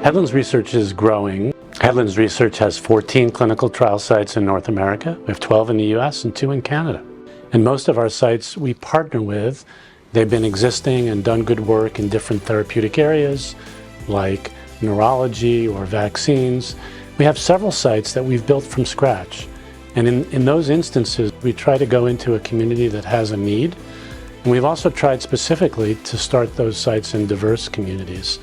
Headlands Research is growing. Headlands Research has 14 clinical trial sites in North America. We have 12 in the US and 2 in Canada. And most of our sites we partner with. They've been existing and done good work in different therapeutic areas like neurology or vaccines. We have several sites that we've built from scratch. And in those instances, we try to go into a community that has a need. And we've also tried specifically to start those sites in diverse communities.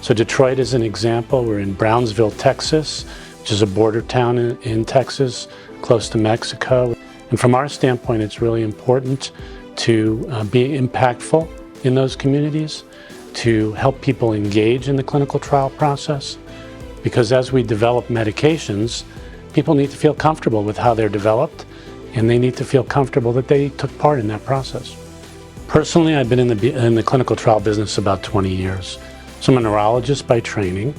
So Detroit is an example. We're in Brownsville, Texas, which is a border town in Texas, close to Mexico. And from our standpoint, it's really important to be impactful in those communities, to help people engage in the clinical trial process. Because as we develop medications, people need to feel comfortable with how they're developed, and they need to feel comfortable that they took part in that process. Personally, I've been in the clinical trial business about 20 years. So I'm a neurologist by training,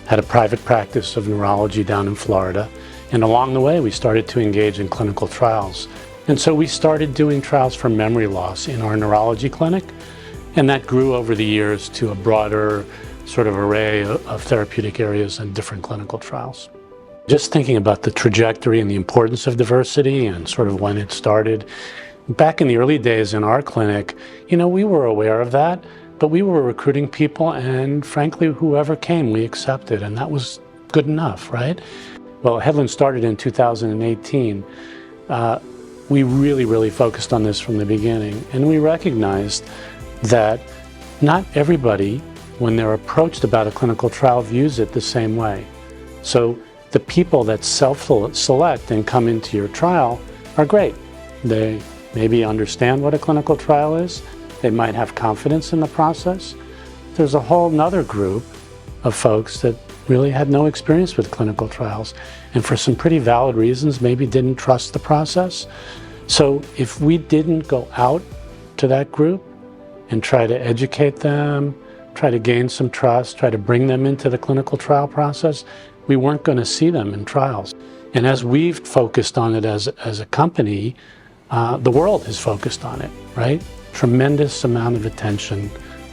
had a private practice of neurology down in Florida, and along the way we started to engage in clinical trials. And so we started doing trials for memory loss in our neurology clinic, and that grew over the years to a broader sort of array of therapeutic areas and different clinical trials. Just thinking about the trajectory and the importance of diversity and sort of when it started, back in the early days in our clinic, we were aware of that. But we were recruiting people, and frankly, whoever came, we accepted, and that was good enough, right? Well, Headlands started in 2018. We really focused on this from the beginning, and we recognized that not everybody, when they're approached about a clinical trial, views it the same way. So the people that self-select and come into your trial are great. They maybe understand what a clinical trial is. They might have confidence in the process. There's a whole nother group of folks that really had no experience with clinical trials, and for some pretty valid reasons maybe didn't trust the process. So if we didn't go out to that group and try to educate them, try to gain some trust, try to bring them into the clinical trial process, we weren't going to see them in trials. And as we've focused on it as a company, the world has focused on it, right? Tremendous amount of attention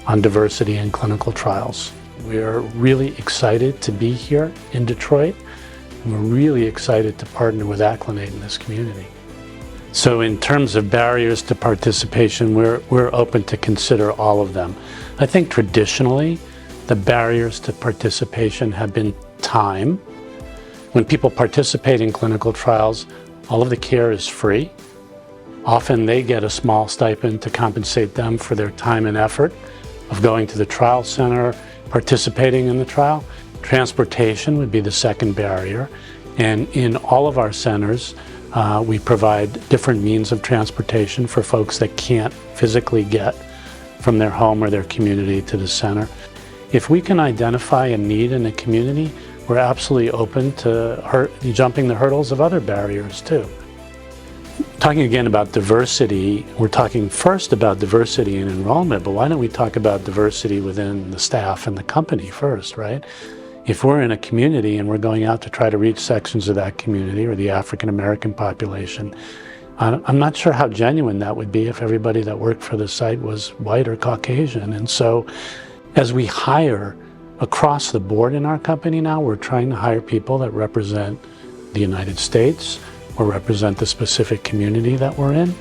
on diversity in clinical trials. We're really excited to be here in Detroit, and we're really excited to partner with Acclinate in this community. So in terms of barriers to participation, we're open to consider all of them. I think traditionally, the barriers to participation have been time. When people participate in clinical trials, all of the care is free. Often they get a small stipend to compensate them for their time and effort of going to the trial center, participating in the trial. Transportation would be the second barrier. And in all of our centers, we provide different means of transportation for folks that can't physically get from their home or their community to the center. If we can identify a need in a community, we're absolutely open to jumping the hurdles of other barriers too. Talking again about diversity, we're talking first about diversity in enrollment, but why don't we talk about diversity within the staff and the company first, right? If we're in a community and we're going out to try to reach sections of that community or the African American population, I'm not sure how genuine that would be if everybody that worked for the site was white or Caucasian. And so as we hire across the board in our company now, we're trying to hire people that represent the United States or represent the specific community that we're in.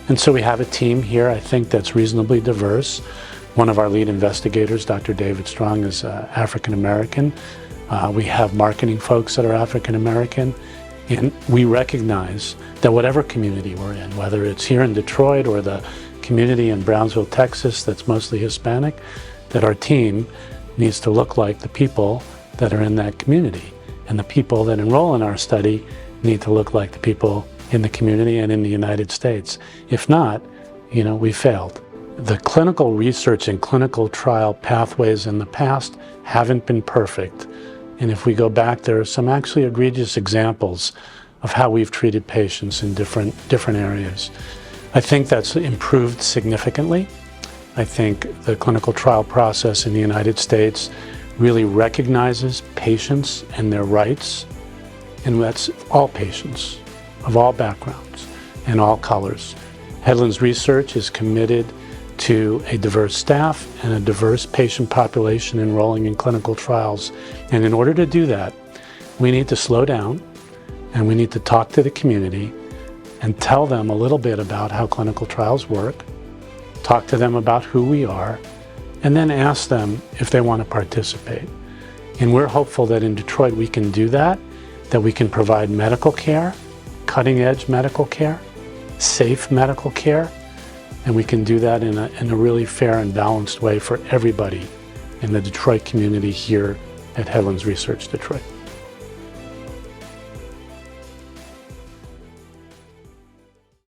And so we have a team here, I think, that's reasonably diverse. One of our lead investigators, Dr. David Strong, is African American. We have marketing folks that are African American. And we recognize that whatever community we're in, whether it's here in Detroit or the community in Brownsville, Texas, that's mostly Hispanic, that our team needs to look like the people that are in that community. And the people that enroll in our study need to look like the people in the community and in the United States. If not, we failed. The clinical research and clinical trial pathways in the past haven't been perfect. And if we go back, there are some actually egregious examples of how we've treated patients in different areas. I think that's improved significantly. I think the clinical trial process in the United States really recognizes patients and their rights, and that's all patients of all backgrounds and all colors. Headlands Research is committed to a diverse staff and a diverse patient population enrolling in clinical trials. And in order to do that, we need to slow down and we need to talk to the community and tell them a little bit about how clinical trials work, talk to them about who we are, and then ask them if they want to participate. And we're hopeful that in Detroit we can do that we can provide medical care, cutting-edge medical care, safe medical care, and we can do that in a really fair and balanced way for everybody in the Detroit community here at Headlands Research Detroit.